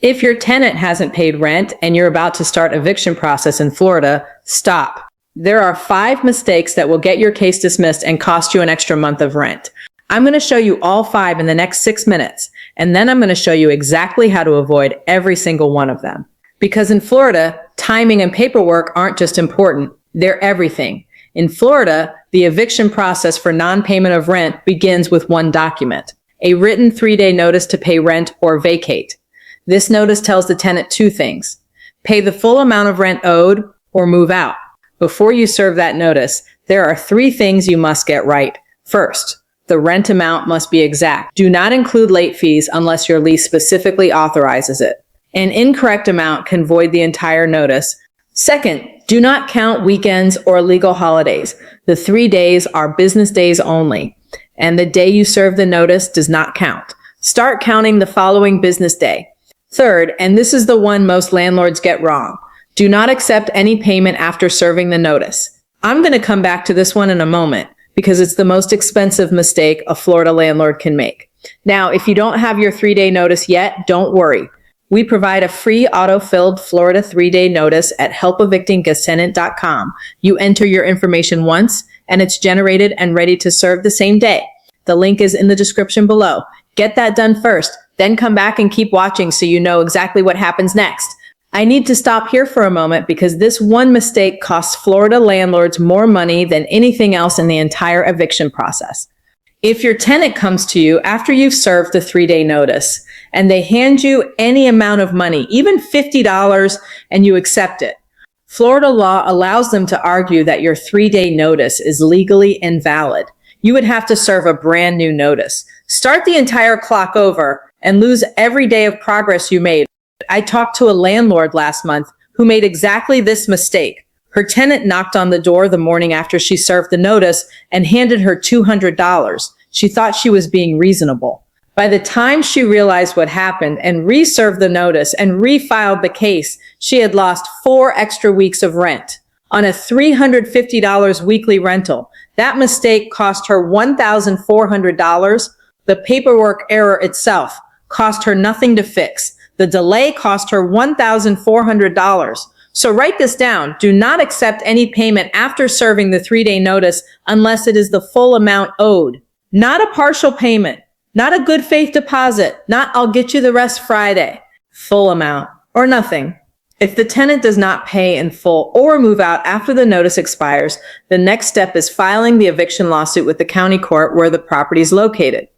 If your tenant hasn't paid rent and you're about to start eviction process in Florida, stop. There are 5 mistakes that will get your case dismissed and cost you an extra month of rent. I'm going to show you all 5 in the next 6 minutes, and then I'm going to show you exactly how to avoid every single one of them. Because in Florida, timing and paperwork aren't just important, they're everything. In Florida, the eviction process for non-payment of rent begins with one document, a written 3-day notice to pay rent or vacate. This notice tells the tenant 2 things: pay the full amount of rent owed or move out. Before you serve that notice, there are 3 things you must get right. First, the rent amount must be exact. Do not include late fees unless your lease specifically authorizes it. An incorrect amount can void the entire notice. Second, do not count weekends or legal holidays. The 3 days are business days only, and the day you serve the notice does not count. Start counting the following business day. Third, and this is the one most landlords get wrong, do not accept any payment after serving the notice. I'm going to come back to this one in a moment because it's the most expensive mistake a Florida landlord can make. Now, if you don't have your 3-day notice yet, don't worry. We provide a free auto-filled Florida 3-day notice at helpevictingtenant.com. You enter your information once and it's generated and ready to serve the same day. The link is in the description below. Get that done first, then come back and keep watching so you know exactly what happens next. I need to stop here for a moment because this one mistake costs Florida landlords more money than anything else in the entire eviction process. If your tenant comes to you after you've served the 3-day notice and they hand you any amount of money, even $50, and you accept it, Florida law allows them to argue that your 3-day notice is legally invalid. You would have to serve a brand new notice, start the entire clock over, and lose every day of progress you made. I talked to a landlord last month who made exactly this mistake. Her tenant knocked on the door the morning after she served the notice and handed her $200. She thought she was being reasonable. By the time she realized what happened and reserved the notice and refiled the case, she had lost 4 extra weeks of rent on a $350 weekly rental. That mistake cost her $1,400. The paperwork error itself cost her nothing to fix. The delay cost her $1,400. So write this down. Do not accept any payment after serving the 3-day notice unless it is the full amount owed. Not a partial payment, not a good faith deposit, not I'll get you the rest Friday. Full amount or nothing. If the tenant does not pay in full or move out after the notice expires, the next step is filing the eviction lawsuit with the county court where the property is located.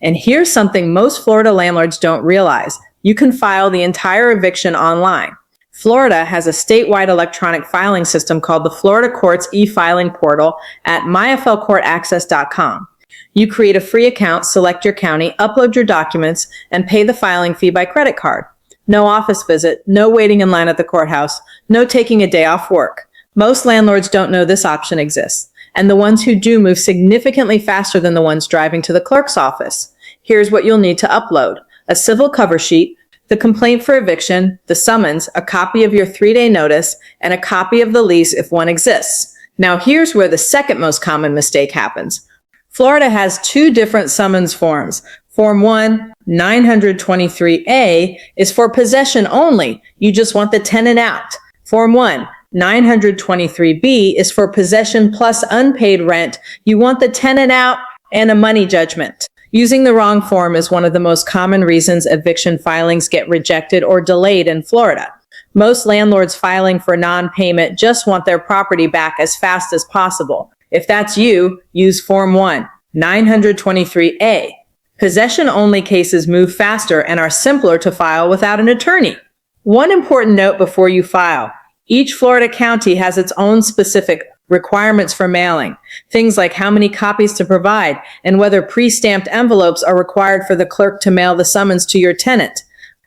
And here's something most Florida landlords don't realize. You can file the entire eviction online. Florida has a statewide electronic filing system called the Florida Courts e-filing portal at myflcourtaccess.com. You create a free account, select your county, upload your documents, and pay the filing fee by credit card. No office visit, no waiting in line at the courthouse, no taking a day off work. Most landlords don't know this option exists, and the ones who do move significantly faster than the ones driving to the clerk's office. Here's what you'll need to upload: a civil cover sheet, the complaint for eviction, the summons, a copy of your 3-day notice, and a copy of the lease if one exists. Now here's where the second most common mistake happens. Florida has 2 different summons forms. Form 1, 923A, is for possession only. You just want the tenant out. Form 1, 923B, is for possession plus unpaid rent. You want the tenant out and a money judgment. Using the wrong form is one of the most common reasons eviction filings get rejected or delayed in Florida. Most landlords filing for non-payment just want their property back as fast as possible. If that's you, use Form 1, 923A. Possession-only cases move faster and are simpler to file without an attorney. One important note before you file: each Florida county has its own specific requirements for mailing, things like how many copies to provide and whether pre-stamped envelopes are required for the clerk to mail the summons to your tenant.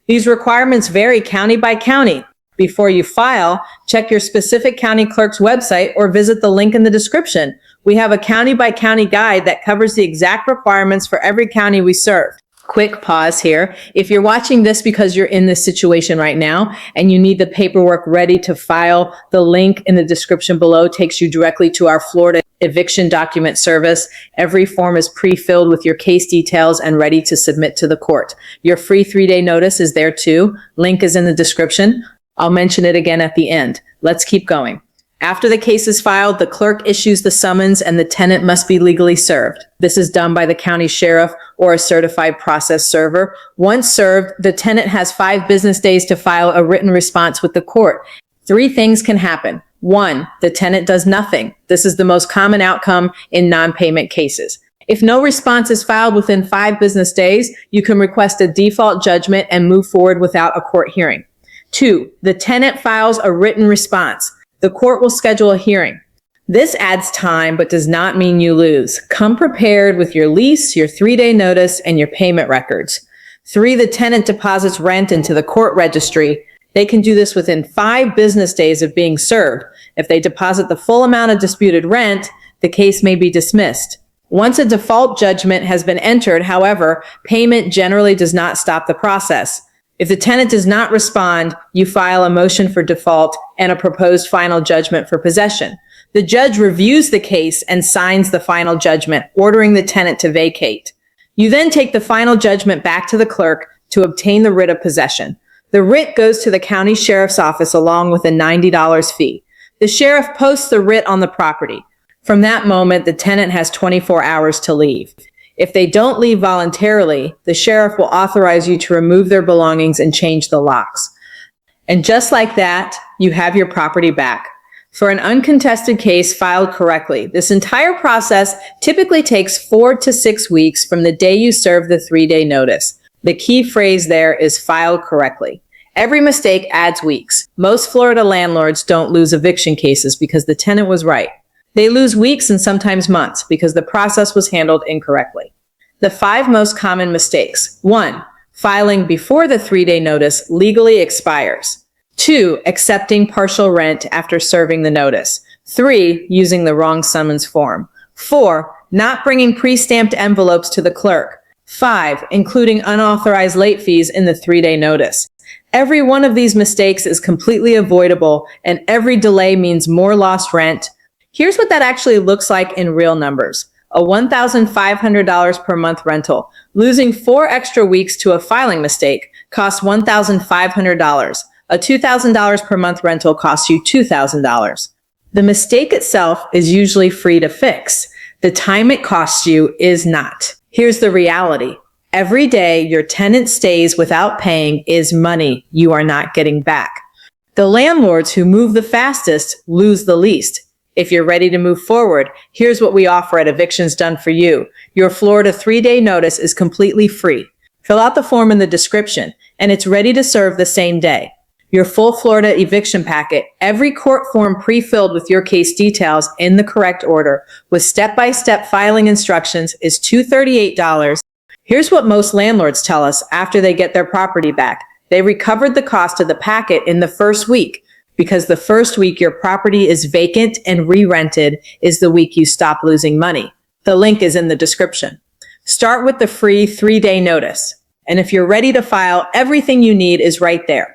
These requirements vary county by county. Before you file, check your specific county clerk's website or visit the link in the description. We have a county by county guide that covers the exact requirements for every county we serve. Quick pause here. If you're watching this because you're in this situation right now and you need the paperwork ready to file, the link in the description below takes you directly to our Florida eviction document service. Every form is pre-filled with your case details and ready to submit to the court. Your free 3-day notice is there too. Link is in the description. I'll mention it again at the end. Let's keep going. After the case is filed, the clerk issues the summons and the tenant must be legally served. This is done by the county sheriff or a certified process server. Once served, the tenant has 5 business days to file a written response with the court. 3 things can happen. 1, the tenant does nothing. This is the most common outcome in non-payment cases. If no response is filed within 5 business days, you can request a default judgment and move forward without a court hearing. 2, the tenant files a written response. The court will schedule a hearing. This adds time, but does not mean you lose. Come prepared with your lease, your 3-day notice, and your payment records. 3, the tenant deposits rent into the court registry. They can do this within 5 business days of being served. If they deposit the full amount of disputed rent, the case may be dismissed. Once a default judgment has been entered, however, payment generally does not stop the process. If the tenant does not respond, you file a motion for default and a proposed final judgment for possession. The judge reviews the case and signs the final judgment, ordering the tenant to vacate. You then take the final judgment back to the clerk to obtain the writ of possession. The writ goes to the county sheriff's office along with a $90 fee. The sheriff posts the writ on the property. From that moment, the tenant has 24 hours to leave. If they don't leave voluntarily, the sheriff will authorize you to remove their belongings and change the locks. And just like that, you have your property back. For an uncontested case filed correctly, this entire process typically takes 4 to 6 weeks from the day you serve the 3-day notice. The key phrase there is filed correctly. Every mistake adds weeks. Most Florida landlords don't lose eviction cases because the tenant was right. They lose weeks and sometimes months because the process was handled incorrectly. The 5 most common mistakes. 1, filing before the 3-day notice legally expires. 2, accepting partial rent after serving the notice. 3, using the wrong summons form. 4, not bringing pre-stamped envelopes to the clerk. 5, including unauthorized late fees in the 3-day notice. Every one of these mistakes is completely avoidable, and every delay means more lost rent. Here's what that actually looks like in real numbers. A $1,500 per month rental. Losing 4 extra weeks to a filing mistake costs $1,500. A $2,000 per month rental costs you $2,000. The mistake itself is usually free to fix. The time it costs you is not. Here's the reality. Every day your tenant stays without paying is money you are not getting back. The landlords who move the fastest lose the least. If you're ready to move forward, here's what we offer at Evictions Done For You. Your Florida 3-day notice is completely free. Fill out the form in the description, and it's ready to serve the same day. Your full Florida eviction packet, every court form pre-filled with your case details in the correct order, with step-by-step filing instructions, is $238. Here's what most landlords tell us after they get their property back. They recovered the cost of the packet in the first week, because the first week your property is vacant and re-rented is the week you stop losing money. The link is in the description. Start with the free 3-day notice. And if you're ready to file, everything you need is right there.